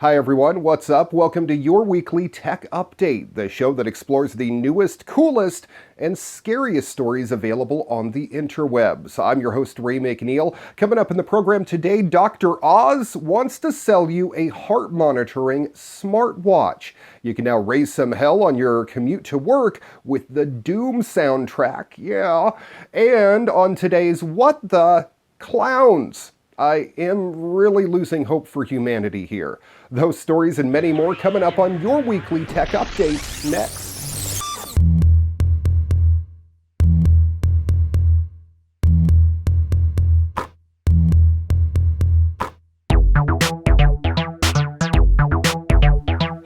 Hi everyone, what's up? Welcome to your weekly tech update, the show that explores the newest, coolest, and scariest stories available on the interwebs. I'm your host, Ray McNeil. Coming up in the program today, Dr. Oz wants to sell you a heart monitoring smartwatch. You can now raise some hell on your commute to work with the Doom soundtrack, yeah. And on today's What the Clowns, I am really losing hope for humanity here. Those stories and many more coming up on your weekly tech update next.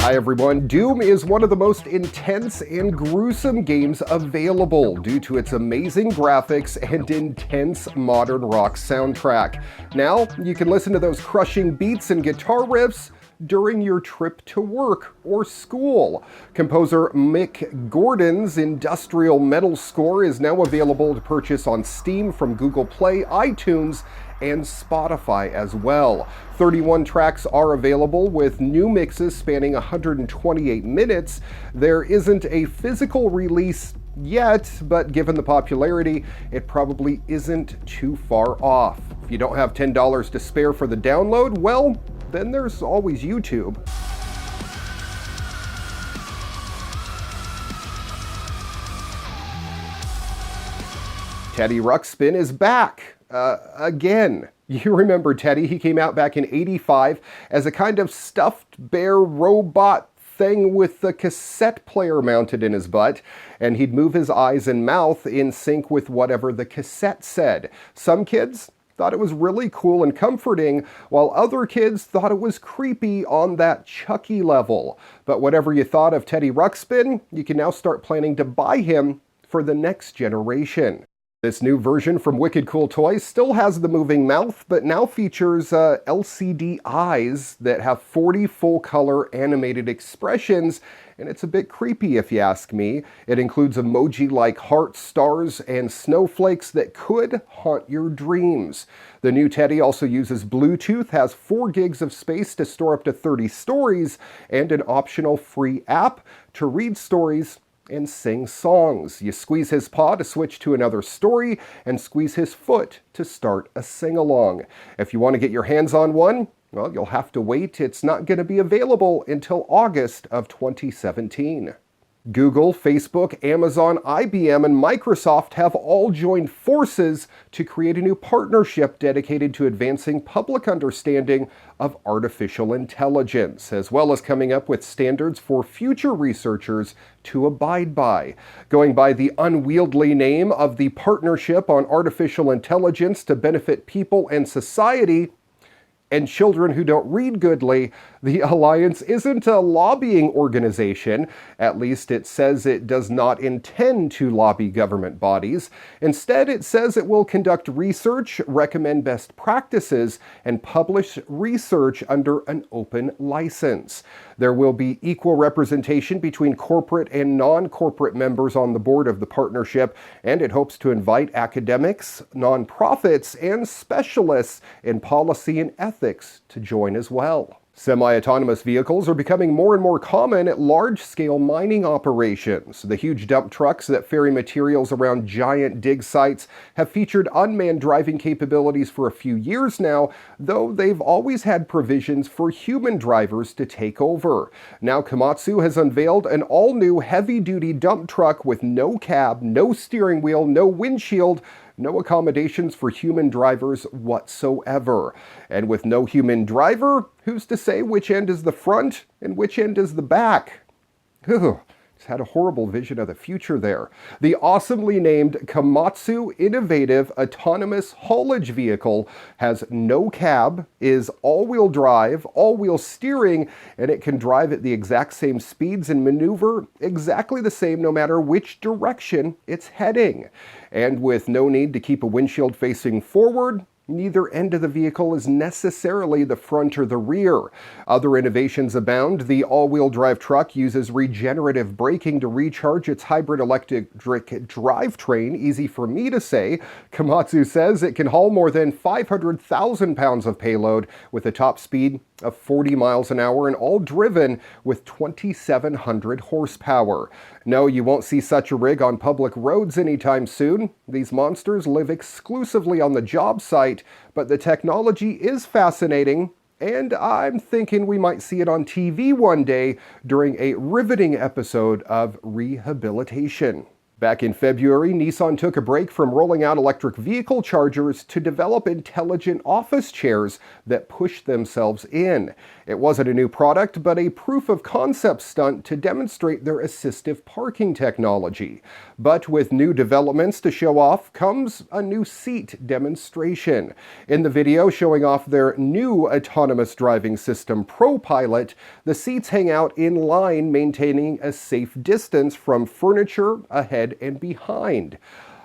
Hi everyone, Doom is one of the most intense and gruesome games available due to its amazing graphics and intense modern rock soundtrack. Now, you can listen to those crushing beats and guitar riffs during your trip to work or school. Composer Mick Gordon's industrial metal score is now available to purchase on Steam from Google Play, iTunes, and Spotify as well. 31 tracks are available with new mixes spanning 128 minutes. There isn't a physical release yet, but given the popularity, it probably isn't too far off. If you don't have $10 to spare for the download, well, then there's always YouTube. Teddy Ruxpin is back. Again. You remember Teddy, he came out back in '85 as a kind of stuffed bear robot thing with a cassette player mounted in his butt, and he'd move his eyes and mouth in sync with whatever the cassette said. Some kids thought it was really cool and comforting, while other kids thought it was creepy on that Chucky level. But whatever you thought of Teddy Ruxpin, you can now start planning to buy him for the next generation. This new version from Wicked Cool Toys still has the moving mouth, but now features LCD eyes that have 40 full-color animated expressions, and it's a bit creepy if you ask me. It includes emoji like hearts, stars, and snowflakes that could haunt your dreams. The new Teddy also uses Bluetooth, has 4 gigs of space to store up to 30 stories, and an optional free app to read stories and sing songs. You squeeze his paw to switch to another story and squeeze his foot to start a sing-along. If you want to get your hands on one, well, you'll have to wait. It's not going to be available until August of 2017. Google, Facebook, Amazon, IBM, and Microsoft have all joined forces to create a new partnership dedicated to advancing public understanding of artificial intelligence, as well as coming up with standards for future researchers to abide by. Going by the unwieldy name of the Partnership on Artificial Intelligence to Benefit People and Society, and Children Who Don't Read Goodly, the Alliance isn't a lobbying organization. At least it says it does not intend to lobby government bodies. Instead, it says it will conduct research, recommend best practices, and publish research under an open license. There will be equal representation between corporate and non-corporate members on the board of the partnership, and it hopes to invite academics, nonprofits, and specialists in policy and ethics to join as well. Semi-autonomous vehicles are becoming more and more common at large-scale mining operations. The huge dump trucks that ferry materials around giant dig sites have featured unmanned driving capabilities for a few years now, though they've always had provisions for human drivers to take over. Now Komatsu has unveiled an all-new heavy-duty dump truck with no cab, no steering wheel, no windshield, no accommodations for human drivers whatsoever. And with no human driver, who's to say which end is the front and which end is the back? Just had a horrible vision of the future there. The awesomely named Komatsu Innovative Autonomous Haulage Vehicle has no cab, is all-wheel drive, all-wheel steering, and it can drive at the exact same speeds and maneuver exactly the same no matter which direction it's heading. And with no need to keep a windshield facing forward, neither end of the vehicle is necessarily the front or the rear. Other innovations abound. The all-wheel drive truck uses regenerative braking to recharge its hybrid electric drivetrain. Easy for me to say. Komatsu says it can haul more than 500,000 pounds of payload with a top speed of 40 miles an hour and all driven with 2,700 horsepower. No, you won't see such a rig on public roads anytime soon. These monsters live exclusively on the job site, but the technology is fascinating, and I'm thinking we might see it on TV one day during a riveting episode of Rehabilitation. Back in February, Nissan took a break from rolling out electric vehicle chargers to develop intelligent office chairs that push themselves in. It wasn't a new product, but a proof of concept stunt to demonstrate their assistive parking technology. But with new developments to show off comes a new seat demonstration. In the video showing off their new autonomous driving system, ProPilot, the seats hang out in line, maintaining a safe distance from furniture ahead and behind.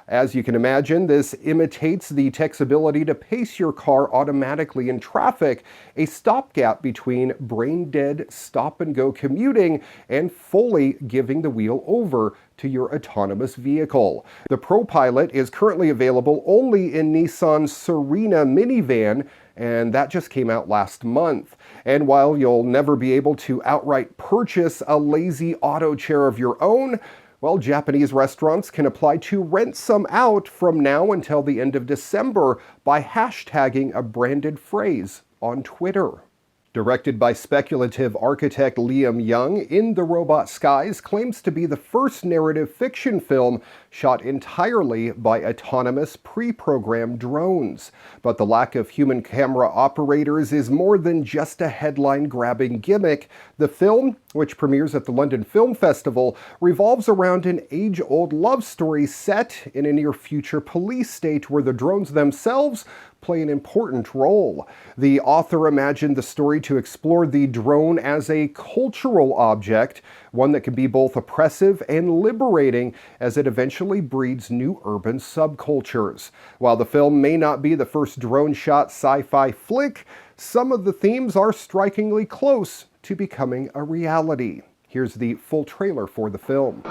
As you can imagine, this imitates the tech's ability to pace your car automatically in traffic, a stopgap between brain-dead stop-and-go commuting and fully giving the wheel over to your autonomous vehicle. The ProPilot is currently available only in Nissan's Serena minivan, and that just came out last month. And while you'll never be able to outright purchase a lazy auto chair of your own, well, Japanese restaurants can apply to rent some out from now until the end of December by hashtagging a branded phrase on Twitter. Directed by speculative architect Liam Young, In the Robot Skies claims to be the first narrative fiction film shot entirely by autonomous pre-programmed drones. But the lack of human camera operators is more than just a headline-grabbing gimmick. The film, which premieres at the London Film Festival, revolves around an age-old love story set in a near-future police state where the drones themselves play an important role. The author imagined the story to explore the drone as a cultural object, one that can be both oppressive and liberating as it eventually breeds new urban subcultures. While the film may not be the first drone-shot sci-fi flick, some of the themes are strikingly close to becoming a reality. Here's the full trailer for the film.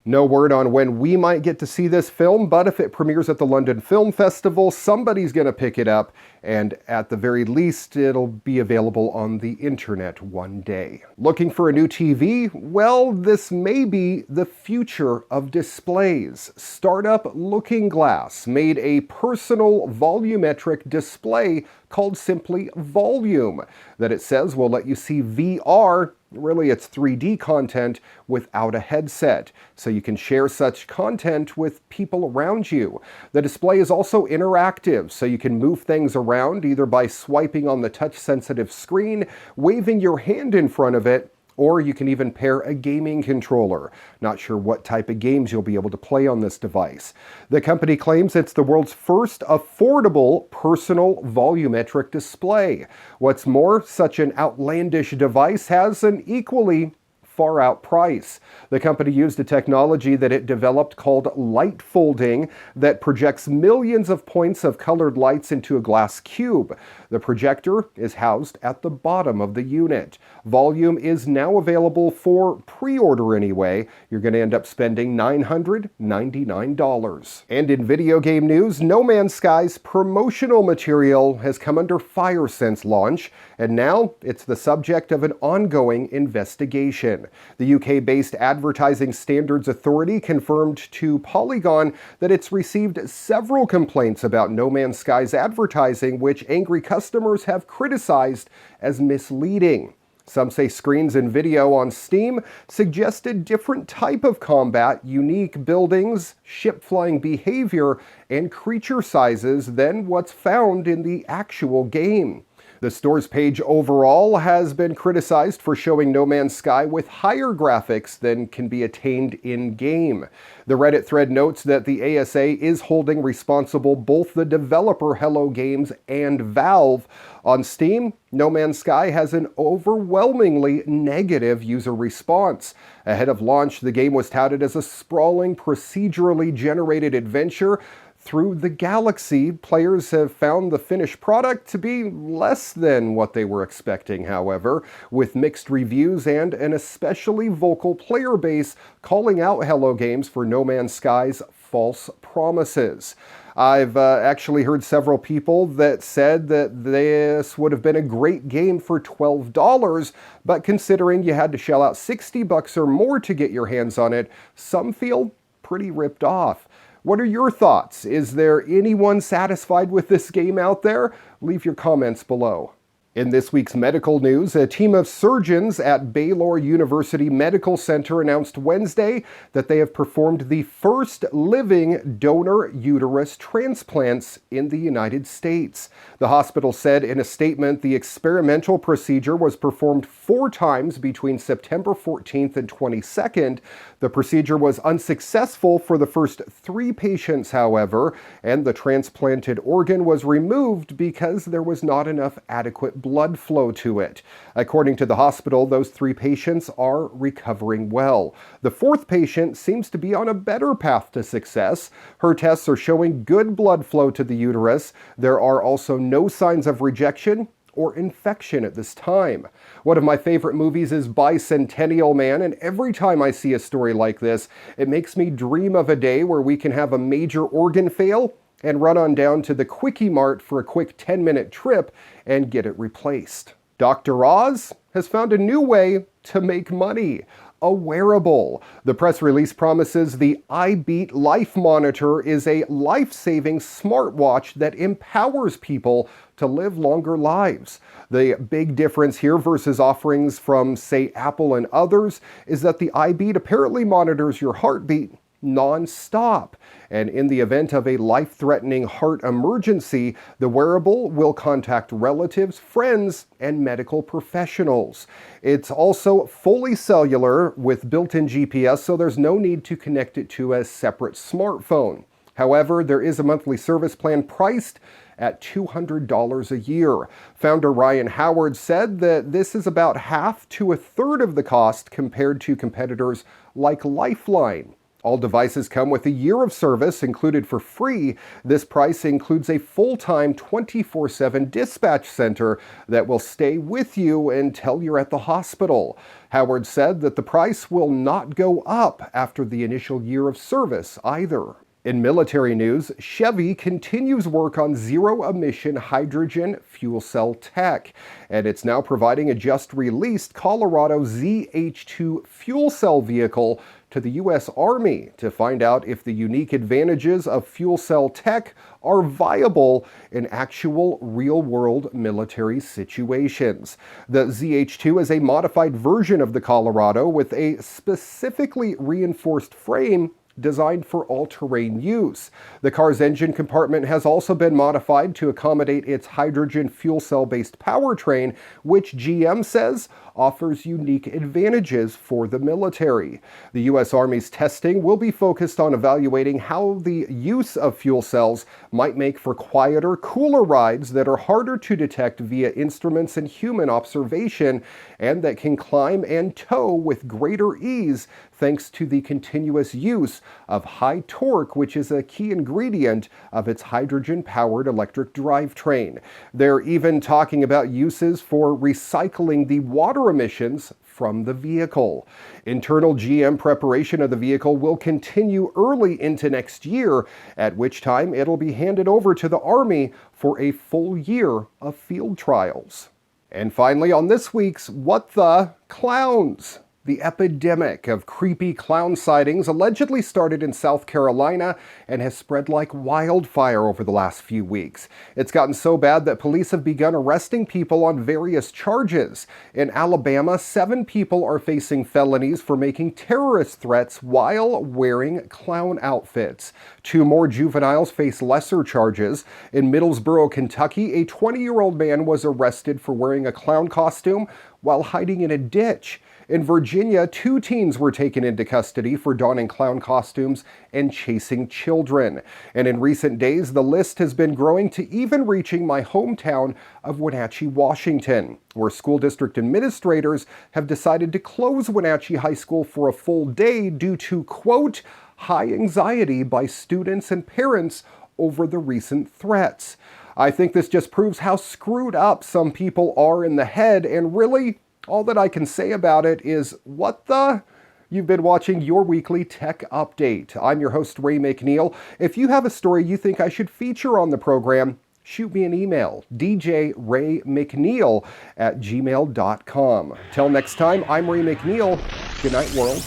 No word on when we might get to see this film, but if it premieres at the London Film Festival, somebody's going to pick it up, and at the very least, it'll be available on the internet one day. Looking for a new TV? Well, this may be the future of displays. Startup Looking Glass made a personal volumetric display called simply Volume that it says will let you see VR. Really, it's 3D content without a headset, so you can share such content with people around you. The display is also interactive, so you can move things around either by swiping on the touch-sensitive screen, waving your hand in front of it, or you can even pair a gaming controller. Not sure what type of games you'll be able to play on this device. The company claims it's the world's first affordable personal volumetric display. What's more, such an outlandish device has an equally far out price. The company used a technology that it developed called light folding that projects millions of points of colored lights into a glass cube. The projector is housed at the bottom of the unit. Volume is now available for pre-order anyway. You're going to end up spending $999. And in video game news, No Man's Sky's promotional material has come under fire since launch, and now it's the subject of an ongoing investigation. The UK-based Advertising Standards Authority confirmed to Polygon that it's received several complaints about No Man's Sky's advertising, which angry customers have criticized as misleading. Some say screens and video on Steam suggested different type of combat, unique buildings, ship-flying behavior, and creature sizes than what's found in the actual game. The store's page overall has been criticized for showing No Man's Sky with higher graphics than can be attained in-game. The Reddit thread notes that the ASA is holding responsible both the developer Hello Games and Valve. On Steam, No Man's Sky has an overwhelmingly negative user response. Ahead of launch, the game was touted as a sprawling, procedurally generated adventure through the galaxy. Players have found the finished product to be less than what they were expecting, however, with mixed reviews and an especially vocal player base calling out Hello Games for No Man's Sky's false promises. I've actually heard several people that said that this would have been a great game for $12, but considering you had to shell out $60 or more to get your hands on it, some feel pretty ripped off. What are your thoughts? Is there anyone satisfied with this game out there? Leave your comments below. In this week's medical news, a team of surgeons at Baylor University Medical Center announced Wednesday that they have performed the first living donor uterus transplants in the United States. The hospital said in a statement the experimental procedure was performed 4 times between September 14th and 22nd. The procedure was unsuccessful for the first 3 patients, however, and the transplanted organ was removed because there was not enough adequate blood flow to it. According to the hospital, those 3 patients are recovering well. The 4th patient seems to be on a better path to success. Her tests are showing good blood flow to the uterus. There are also no signs of rejection or infection at this time. One of my favorite movies is Bicentennial Man, and every time I see a story like this, it makes me dream of a day where we can have a major organ fail and run on down to the Quickie Mart for a quick 10-minute trip and get it replaced. Dr. Oz has found a new way to make money. A wearable. The press release promises the iBeat Life Monitor is a life-saving smartwatch that empowers people to live longer lives. The big difference here versus offerings from, say, Apple and others is that the iBeat apparently monitors your heartbeat non-stop. And in the event of a life-threatening heart emergency, the wearable will contact relatives, friends, and medical professionals. It's also fully cellular with built-in GPS, so there's no need to connect it to a separate smartphone. However, there is a monthly service plan priced at $200 a year. Founder Ryan Howard said that this is about half to a third of the cost compared to competitors like Lifeline. All devices come with a year of service included for free. This price includes a full-time 24/7 dispatch center that will stay with you until you're at the hospital. Howard said that the price will not go up after the initial year of service either. In military news, Chevy continues work on zero-emission hydrogen fuel cell tech, and it's now providing a just-released Colorado ZH2 fuel cell vehicle to the U.S. Army to find out if the unique advantages of fuel cell tech are viable in actual real-world military situations. The ZH2 is a modified version of the Colorado with a specifically reinforced frame designed for all-terrain use. The car's engine compartment has also been modified to accommodate its hydrogen fuel cell-based powertrain, which GM says offers unique advantages for the military. The U.S. Army's testing will be focused on evaluating how the use of fuel cells might make for quieter, cooler rides that are harder to detect via instruments and human observation, and that can climb and tow with greater ease thanks to the continuous use of high torque, which is a key ingredient of its hydrogen-powered electric drivetrain. They're even talking about uses for recycling the water emissions from the vehicle. Internal GM preparation of the vehicle will continue early into next year, at which time it'll be handed over to the Army for a full year of field trials. And finally, on this week's What the Clowns? The epidemic of creepy clown sightings allegedly started in South Carolina and has spread like wildfire over the last few weeks. It's gotten so bad that police have begun arresting people on various charges. In Alabama, 7 people are facing felonies for making terrorist threats while wearing clown outfits. 2 more juveniles face lesser charges. In Middlesboro, Kentucky, a 20-year-old man was arrested for wearing a clown costume while hiding in a ditch. In Virginia, 2 teens were taken into custody for donning clown costumes and chasing children. And in recent days, the list has been growing to even reaching my hometown of Wenatchee, Washington, where school district administrators have decided to close Wenatchee High School for a full day due to, quote, high anxiety by students and parents over the recent threats. I think this just proves how screwed up some people are in the head, and really, all that I can say about it is, what the? You've been watching your weekly tech update. I'm your host, Ray McNeil. If you have a story you think I should feature on the program, shoot me an email, djraymcneil@gmail.com. Till next time, I'm Ray McNeil. Good night, world.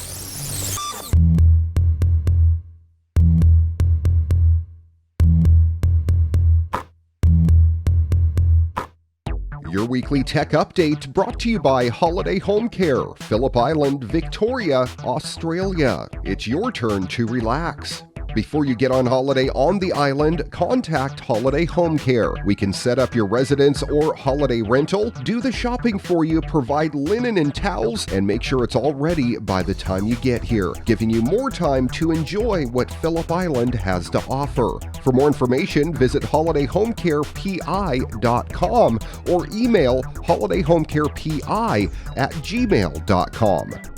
Your weekly tech update brought to you by Holiday Home Care, Phillip Island, Victoria, Australia. It's your turn to relax. Before you get on holiday on the island, contact Holiday Home Care. We can set up your residence or holiday rental, do the shopping for you, provide linen and towels, and make sure it's all ready by the time you get here, giving you more time to enjoy what Phillip Island has to offer. For more information, visit holidayhomecarepi.com or email holidayhomecarepi@gmail.com.